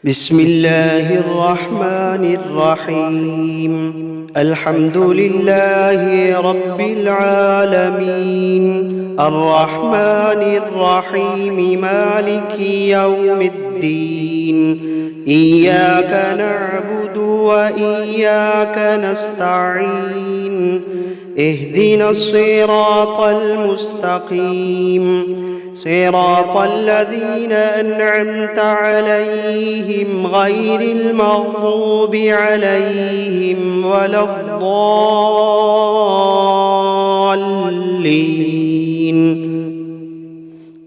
بسم الله الرحمن الرحيم. الحمد لله رب العالمين، الرحمن الرحيم، مالك يوم الدين. إياك نعبد وإياك نستعين، اهدنا الصراط المستقيم، صراط الذين أنعمت عليهم غير المغضوب عليهم ولا الضالين.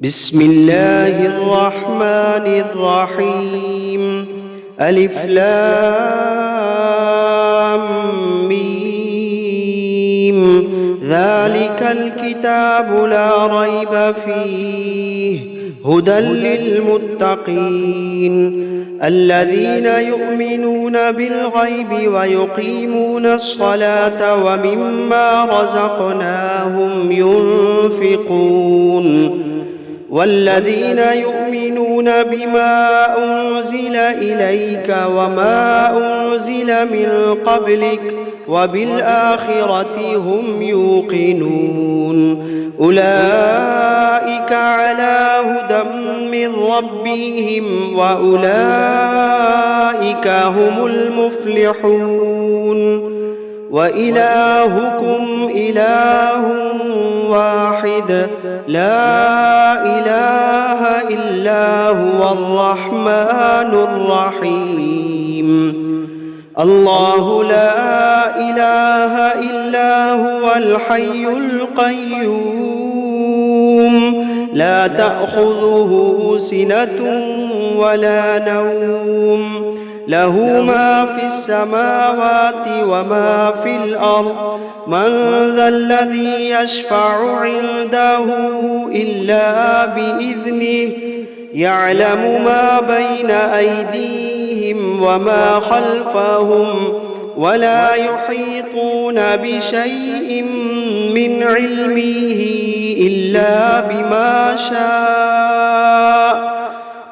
بسم الله الرحمن الرحيم. ألف لام ميم. ذلك الكتاب لا ريب فيه، هدى للمتقين الذين يؤمنون بالغيب ويقيمون الصلاة ومما رزقناهم ينفقون، والذين يؤمنون بما أنزل إليك وما أنزل من قبلك وبالآخرة هم يوقنون، أولئك على هدى من ربهم وأولئك هم المفلحون. وإلهكم إله واحد، لا إله إلا هو الرحمن الرحيم. الله لا إله إلا هو الحي القيوم، لا تأخذه سنة ولا نوم، له ما في السماوات وما في الأرض. من ذا الذي يشفع عنده إلا بإذنه، يعلم ما بين أيديهم وما خلفهم، ولا يحيطون بشيء من علمه إلا بما شاء،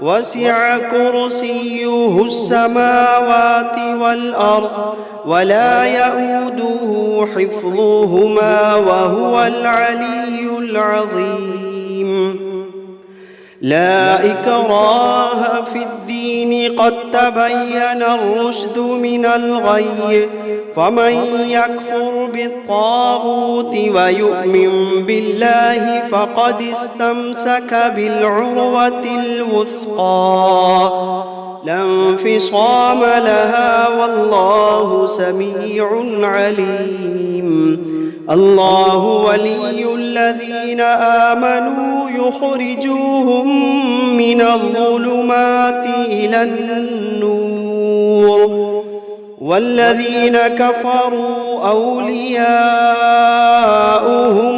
وسع كرسيه السماوات والأرض، ولا يئوده حفظهما وهو العلي العظيم. لا إكراه في الدين، قد تبين الرشد من الغي، فمن يكفر بالطاغوت ويؤمن بالله فقد استمسك بالعروة الوثقى، لا انفصام لها، والله سميع عليم. الله ولي الذين آمنوا يخرجوهم من الظلمات إلى النور، والذين كفروا أولياؤهم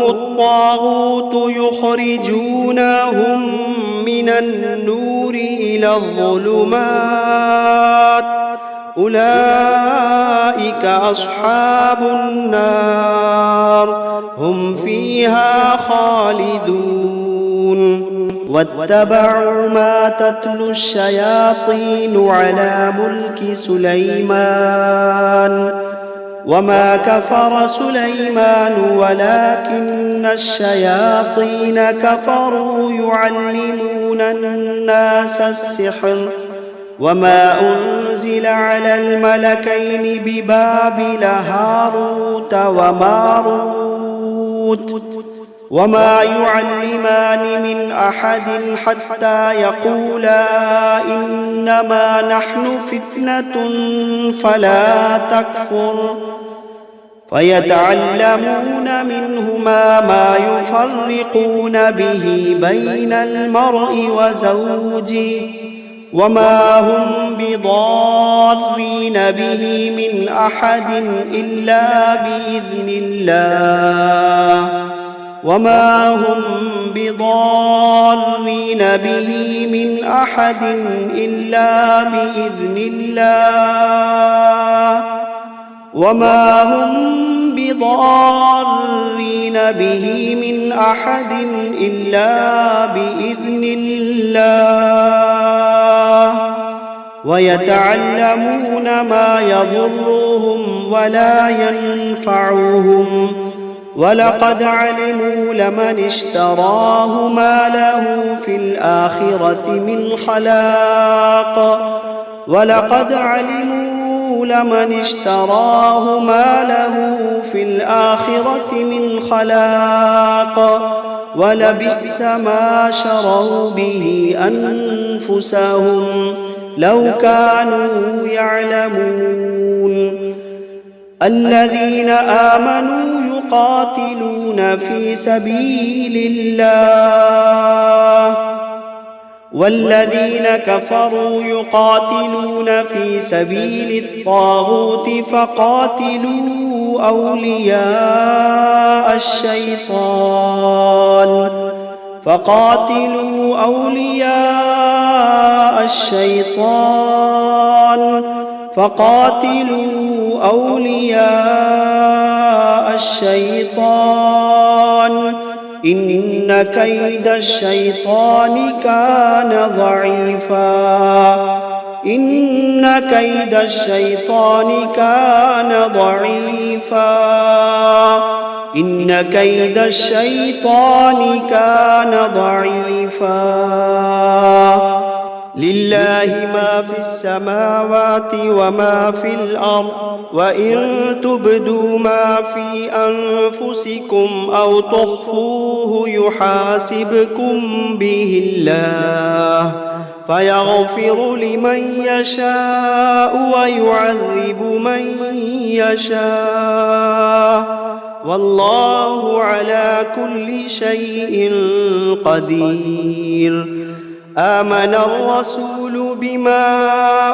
الطاغوت يخرجونهم من النور إلى الظلمات، أولئك أصحاب النار، هم فيها خالدون. واتبعوا ما تتلو الشياطين على ملك سليمان، وما كفر سليمان ولكن الشياطين كفروا يعلمون الناس السحر، وما أنزل على الملكين ببابل هاروت وماروت، وما يعلمان من أحد حتى يقولا إنما نحن فتنة فلا تكفر، فيتعلمون منهما ما يفرقون به بين المرء وزوجه، وما هم بضارين به من أحد إلا بإذن الله، وما هم بضارين به من أحد إلا بإذن الله، وما هم بضارين به من أحد إلا بإذن الله. ويتعلمون ما يضرهم ولا ينفعهم ولقد علموا لمن اشتراه ما له في الآخرة من خلاق ولقد علموا لمن اشتراه ما له في الآخرة من خلاق ولبئس ما شروا به أنفسهم لو كانوا يعلمون الذين آمنوا يقاتلون في سبيل الله والذين كفروا يقاتلون في سبيل الطاغوت فقاتلوا أولياء الشيطان إن كيد الشيطان كان ضعيفا لله ما في السماوات وما في الأرض وإن تبدوا ما في أنفسكم أو تخفوه يحاسبكم به الله فيغفر لمن يشاء ويعذب من يشاء والله على كل شيء قدير آمن الرسول بما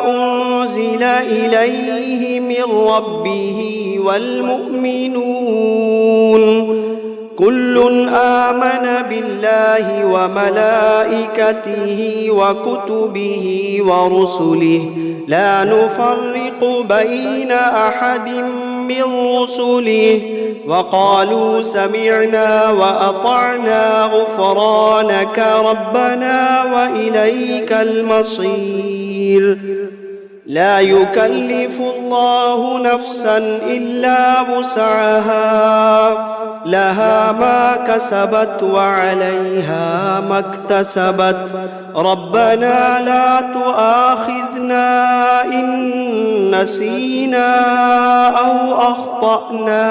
أنزل إليه من ربه والمؤمنون كل آمن بالله وملائكته وكتبه ورسله لا نفرق بين أحد من رسله وقالوا سمعنا وأطعنا غفرانك ربنا وإليك المصير لا يكلف الله نفسا إلا وسعها لها ما كسبت وعليها ما اكتسبت ربنا لا تؤاخذنا إن نسينا أو أخطأنا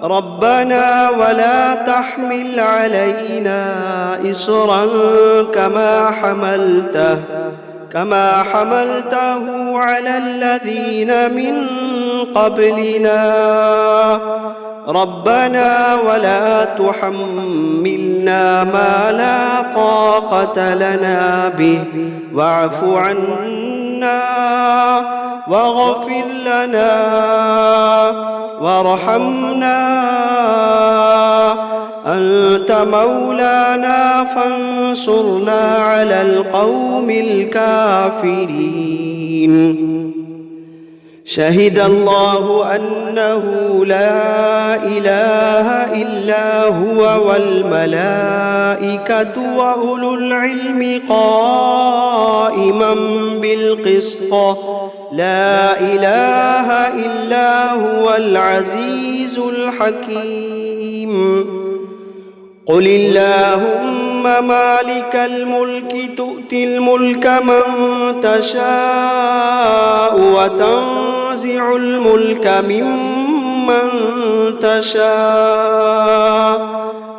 ربنا ولا تحمل علينا إصرا كما حملته على الذين من قبلنا ربنا ولا تحملنا ما لا طاقة لنا به واعف عنا واغفر لنا وارحمنا أنت مولانا فانصرنا على القوم الكافرين شهد الله أنه لا إله إلا هو والملائكة وأولو العلم قائما بالقسط لا إله إلا هو العزيز الحكيم قل اللهم مالك الملك تؤتي الملك من تشاء وتنزع الملك ممن تشاء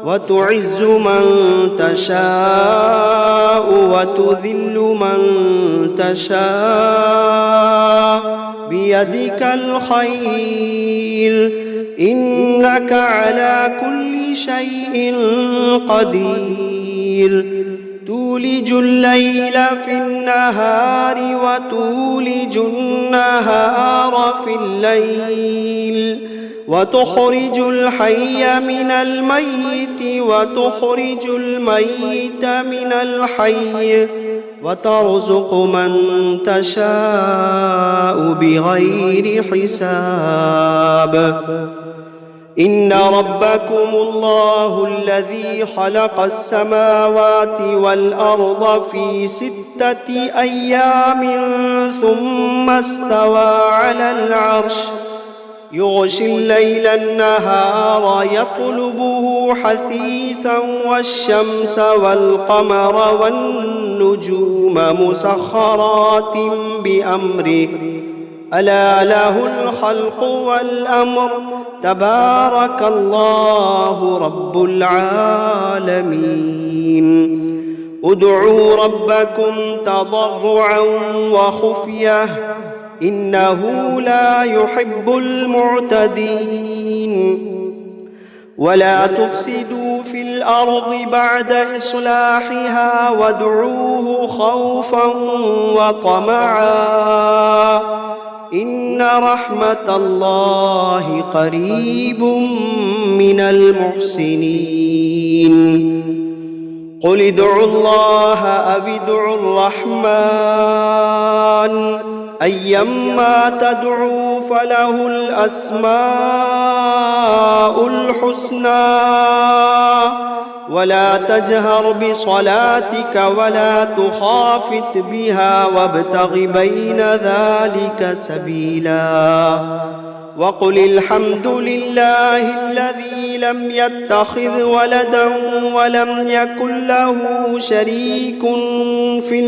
وتعز من تشاء وتذل من تشاء بيدك الخير إنك على كل شيء قدير تولج الليل في النهار وتولج النهار في الليل وتخرج الحي من الميت وتخرج الميت من الحي وترزق من تشاء بغير حساب إن ربكم الله الذي خلق السماوات والأرض في 6 أيام ثم استوى على العرش يغشي الليل النهار يطلبه حثيثا والشمس والقمر والنجوم مسخرات بأمره ألا له الخلق والأمر تبارك الله رب العالمين ادعوا ربكم تضرعا وخفية إنه لا يحب المعتدين ولا تفسدوا في الأرض بعد إصلاحها وادعوه خوفا وطمعا إن رحمة الله قريب من المحسنين قل ادعوا الله أو ادعوا الرحمن أيما تدعوا فله الأسماء الحسنى ولا تجهر بصلاتك ولا تخافت بها وابتغ بين ذلك سبيلا وقل الحمد لله الذي لم يتخذ ولدا ولم يكن له شريك في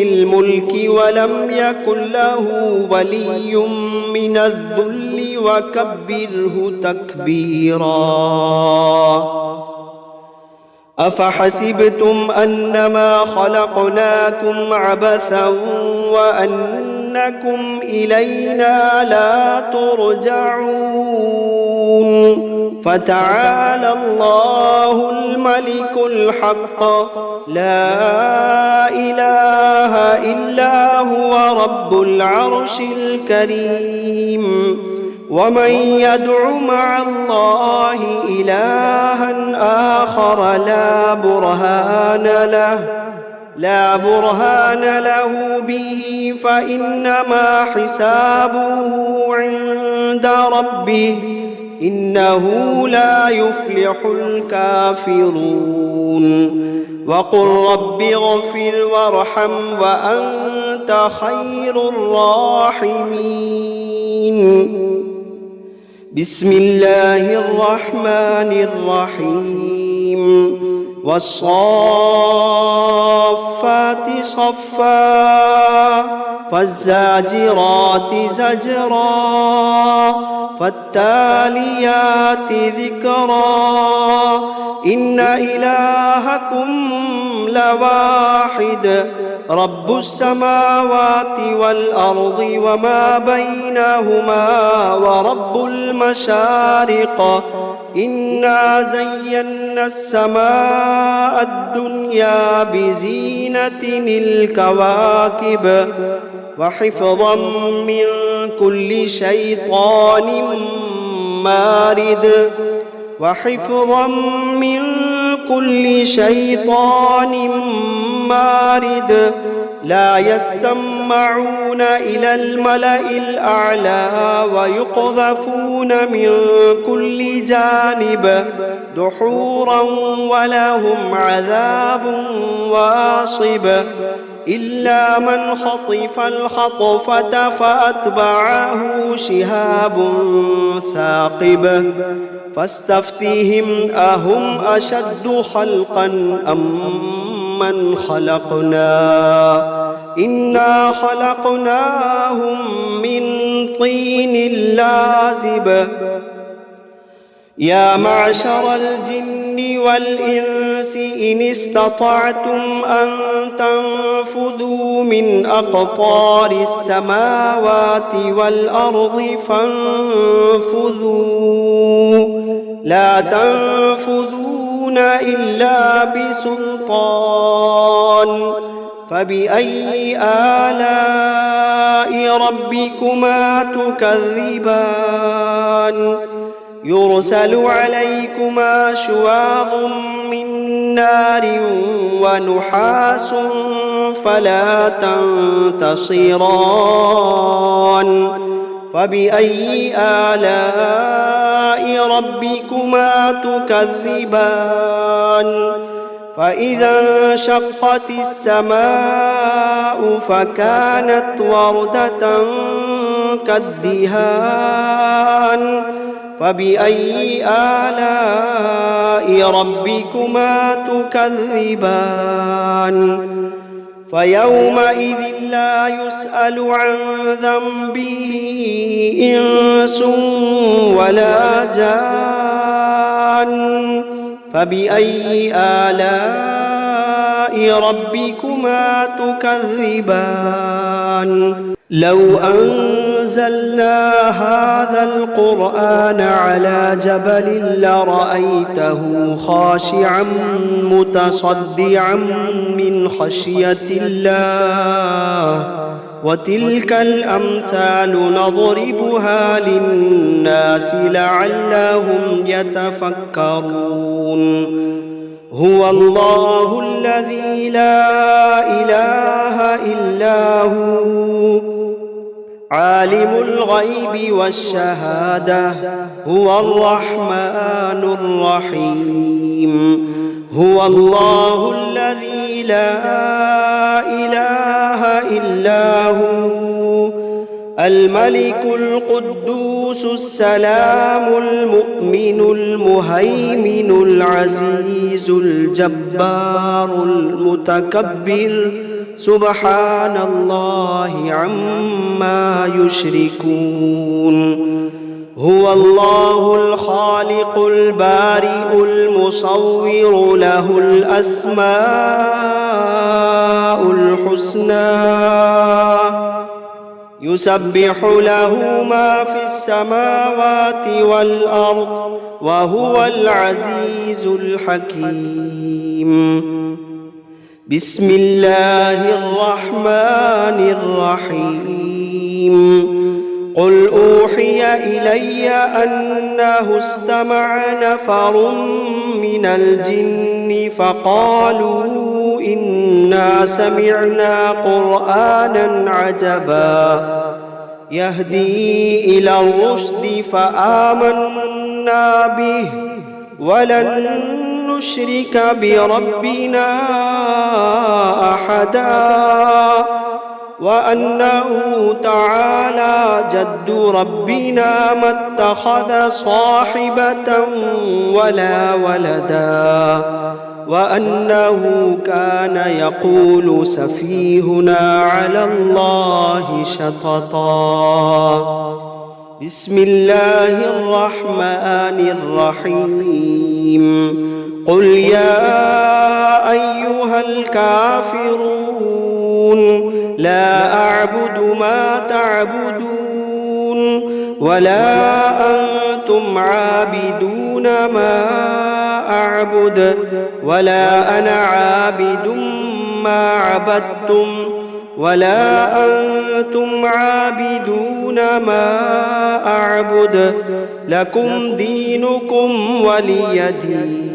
الملك ولم يكن له ولي من الذل وكبره تكبيرا أفحسبتم أنما خلقناكم عبثا وأنكم إلينا لا ترجعون فتعالى الله الملك الحق لا إله إلا هو رب العرش الكريم ومن يدع مع الله إلها آخر لا برهان له به فإنما حسابه عند ربه إنه لا يفلح الكافرون وقل رب اغفر وارحم وأنت خير الراحمين بسم الله الرحمن الرحيم والصافات صفا فالزاجرات زجرا فالتاليات ذكرا إن إلهكم لواحد رب السماوات والأرض وما بينهما ورب المشارق إنا زينا السماء الدنيا بزينة الكواكب وحفظا من كل شيطان مارد لا يسمعون إلى الملأ الأعلى ويقذفون من كل جانب دحورا ولهم عذاب واصب إلا من خطف الخطفة فأتبعه شهاب ثاقب فاستفتهم أهم أشد خلقا أم من خلقنا إنا خلقناهم من طين لازب يا معشر الجن والإنس إن استطعتم أن تنفذوا من أقطار السماوات والأرض فانفذوا لا تنفذون إلا بسلطان فبأي آلاء ربكما تكذبان يرسل عليكما شواظ من نار ونحاس فلا تنتصران فبأي آلاء ربكما تكذبان فإذا انشقت السماء فكانت وردة كالدهان فبأي آلاء ربكما تكذبان فيومئذ لا يسأل عن ذنبه إنس ولا جان فبأي آلاء ربكما تكذبان لو أنزلنا هذا القرآن على جبل لرأيته خاشعا متصدعا من خشية الله وتلك الأمثال نضربها للناس لعلهم يتفكرون هو الله الذي لا إله إلا هو عالم الغيب والشهادة هو الرحمن الرحيم هو الله الذي لا إله إلا هو الملك القدوس السلام المؤمن المهيمن العزيز الجبار المتكبر سبحان الله عما يشركون هو الله الخالق البارئ المصور له الأسماء الحسنى يسبح له ما في السماوات والأرض وهو العزيز الحكيم بسم الله الرحمن الرحيم قل أوحي إلي أنه استمع نفر من الجن فقالوا إنا سمعنا قرآنا عجبا يهدي إلى الرشد فآمنا به ولن نشرك بربنا أحدا وأنه تعالى جد ربنا ما اتخذ صاحبة ولا ولدا وأنه كان يقول سفيهنا على الله شططا بسم الله الرحمن الرحيم قل يا أيها الكافرون لا أعبد ما تعبدون ولا أنتم عابدون ما أعبد ولا أنا عابد ما عبدتم ولا أنتم عابدون ما أعبد لكم دينكم ولي دين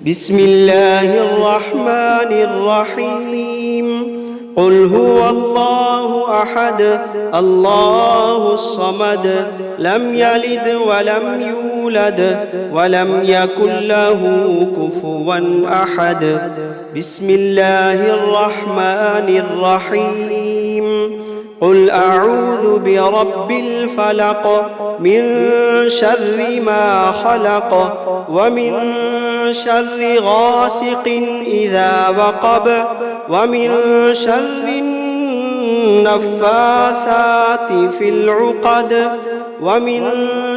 بسم الله الرحمن الرحيم قل هو الله أحد الله الصمد لم يلد ولم يولد ولم يكن له كفوا أحد بسم الله الرحمن الرحيم قل أعوذ برب الفلق من شر ما خلق ومن شر غاسق إذا وقب ومن شر النفاثات في العقد ومن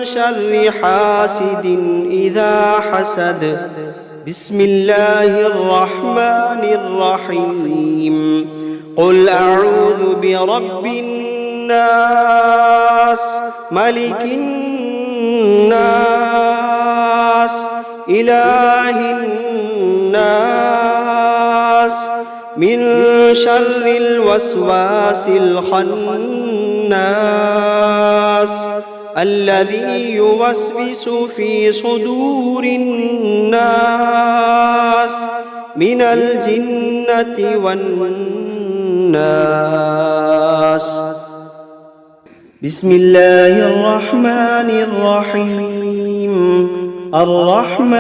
شر حاسد إذا حسد بسم الله الرحمن الرحيم قل أعوذ برب الناس ملك الناس إله الناس من شر الوسواس الخناس الذي يوسوس في صدور الناس من الجنة والناس. بسم الله الرحمن الرحيم. الرحمن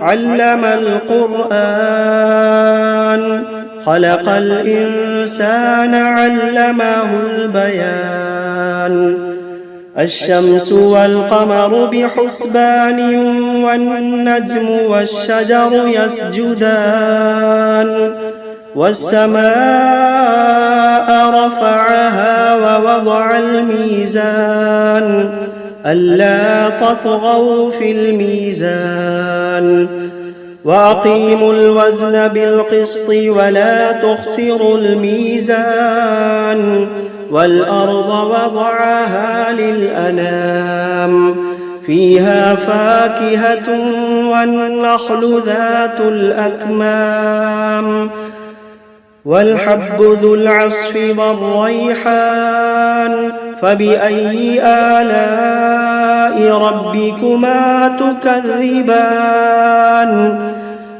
علم القرآن خلق الإنسان علمه البيان. الشمس والقمر بحسبان والنجم والشجر يسجدان. والسماء رفعها ووضع الميزان ألا تطغوا في الميزان وأقيموا الوزن بالقسط ولا تخسروا الميزان. والأرض وضعها للأنام فيها فاكهة والنخل ذات الأكمام والحب ذو العصف والريحان. فبأي آلاء ربكما تكذبان.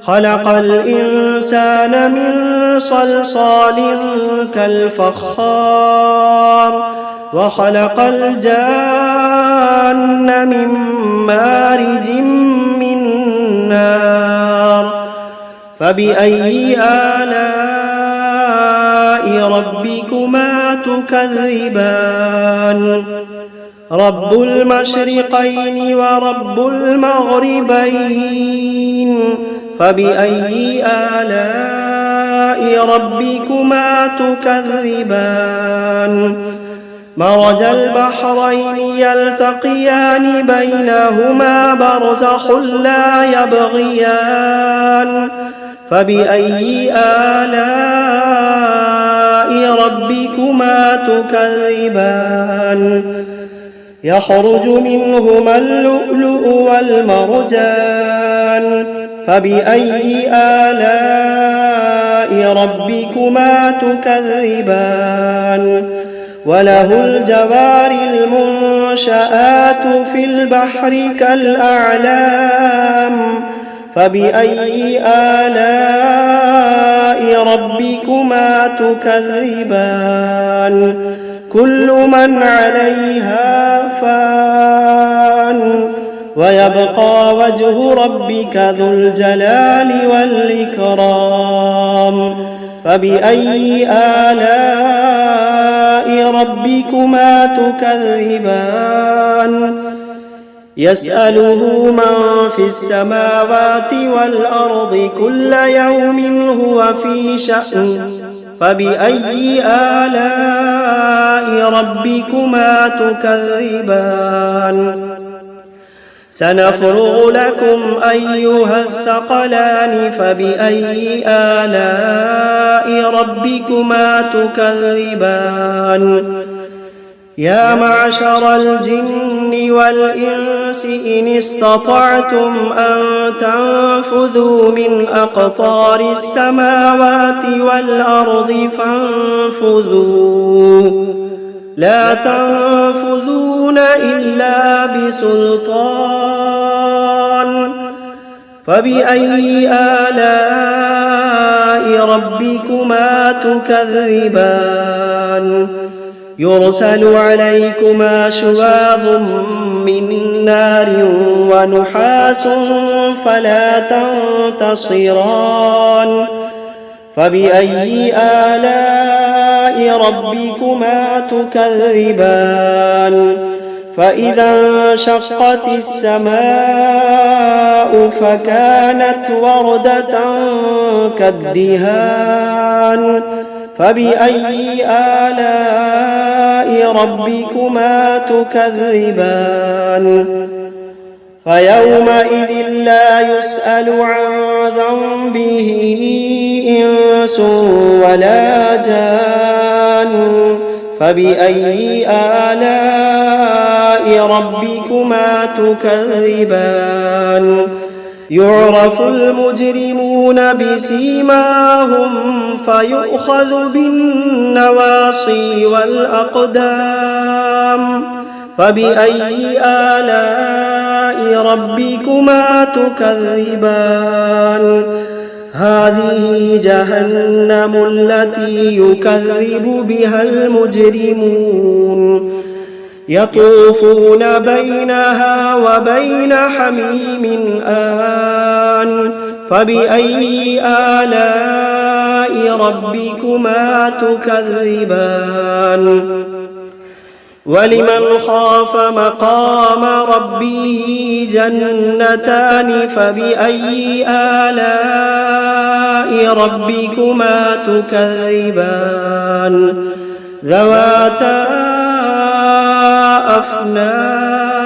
خلق الإنسان من صلصال كالفخار وخلق الجان من مارج من نار. فبأي آلاء ربكما تكذبان. رب المشرقين ورب المغربين. فبأي آلاء ربكما تكذبان. مرج البحرين يلتقيان بينهما برزخ لا يبغيان. فبأي آلاء ربكما تكذبان. يخرج منهما اللؤلؤ والمرجان. فبأي آلاء ربكما تكذبان. وله الجوار المنشآت في البحر كالأعلام. فبأي آلاء ربكما تكذبان. كل من عليها فان ويبقى وجه ربك ذو الجلال والإكرام. فبأي آلاء ربكما تكذبان. يسأله من في السماوات والأرض كل يوم هو في شأن. فبأي آلاء ربكما تكذبان. سنفرغ لكم أيها الثقلان. فبأي آلاء ربكما تكذبان. يا معشر الجن والإنس إن استطعتم أن تنفذوا من أقطار السماوات والأرض فانفذوا لا تنفذون إلا بسلطان. فبأي آلاء ربكما تكذبان. يرسل عليكما شواظ من نار ونحاس فلا تنتصران. فبأي آلاء ربكما تكذبان. فإذا انشقت السماء فكانت وردة كالدهان. فبأي آلاء ربكما تكذبان. فيومئذ لا يسأل عن ذنبه إنس ولا جان. فبأي آلاء ربكما تكذبان. يعرف المجرمون بسيماهم فيؤخذ بالنواصي والأقدام. فبأي آلاء ربكما تكذبان هذه جهنم التي يكذب بها المجرمون يطوفون بينها وبين حميم آن فبأي آلاء ربكما تكذبان ولمن خاف مقام ربه جنتان فبأي آلاء ربكما تكذبان ذواتا أفنان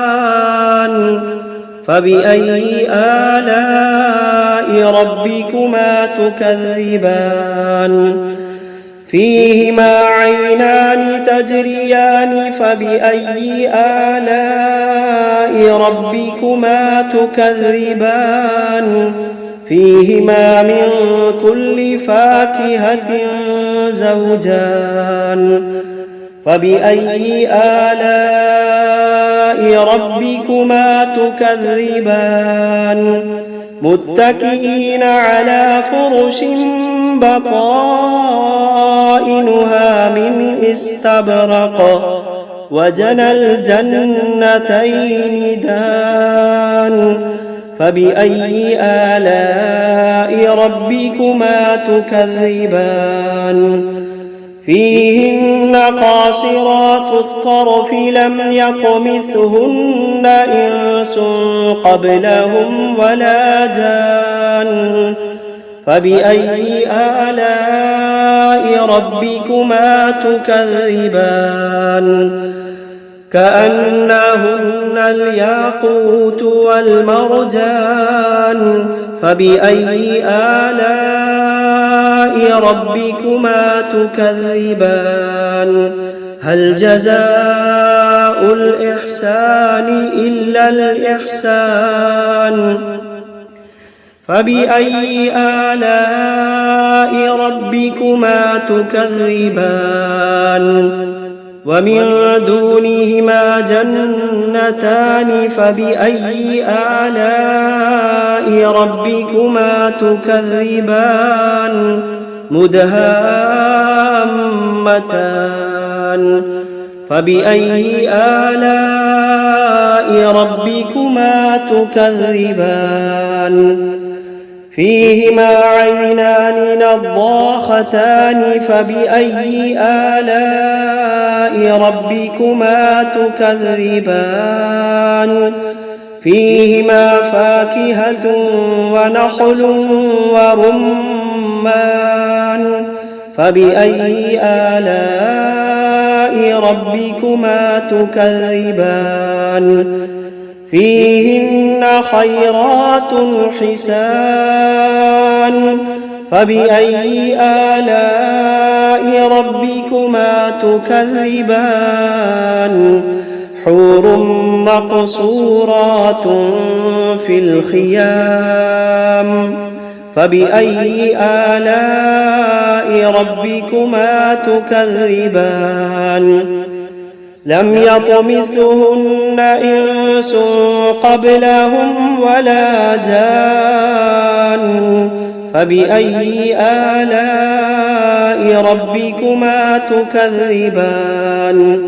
فبأي آلاء ربكما تكذبان فيهما عينان تجريان فبأي آلاء ربكما تكذبان فيهما من كل فاكهة زوجان فبأي آلاء ربكما تكذبان متكئين على فرش بطائنها من استبرق وجنى الجنتين دان فبأي آلاء ربكما تكذبان فيهن قاصرات الطرف لم يطمثهن إنس قبلهم ولا جان فبأي آلاء ربكما تكذبان كأنهن الياقوت والمرجان فبأي آلاء ربكما تكذبان هل جزاء الإحسان إلا الإحسان فبأي آلاء ربكما تكذبان ومن دونهما جنتان فبأي آلاء ربكما تكذبان مدهامتان فبأي آلاء ربكما تكذبان فيهما عينان نضاختان فبأي آلاء ربكما تكذبان فيهما فاكهة ونخل ورمان فبأي آلاء ربكما تكذبان فيهن خيرات حسان فبأي آلاء ربكما تكذبان حور مقصورات في الخيام فبأي آلاء ربكما تكذبان لم يطمثهن إنس قبلهم ولا جان فبأي آلاء ربكما تكذبان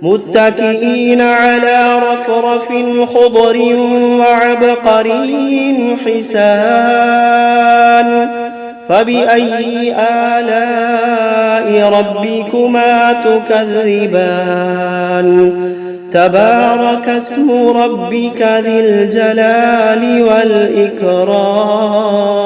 متكئين على رفرف خضر وعبقري حسان فبأي آلاء ربكما تكذبان تبارك اسم ربك ذي الجلال والإكرام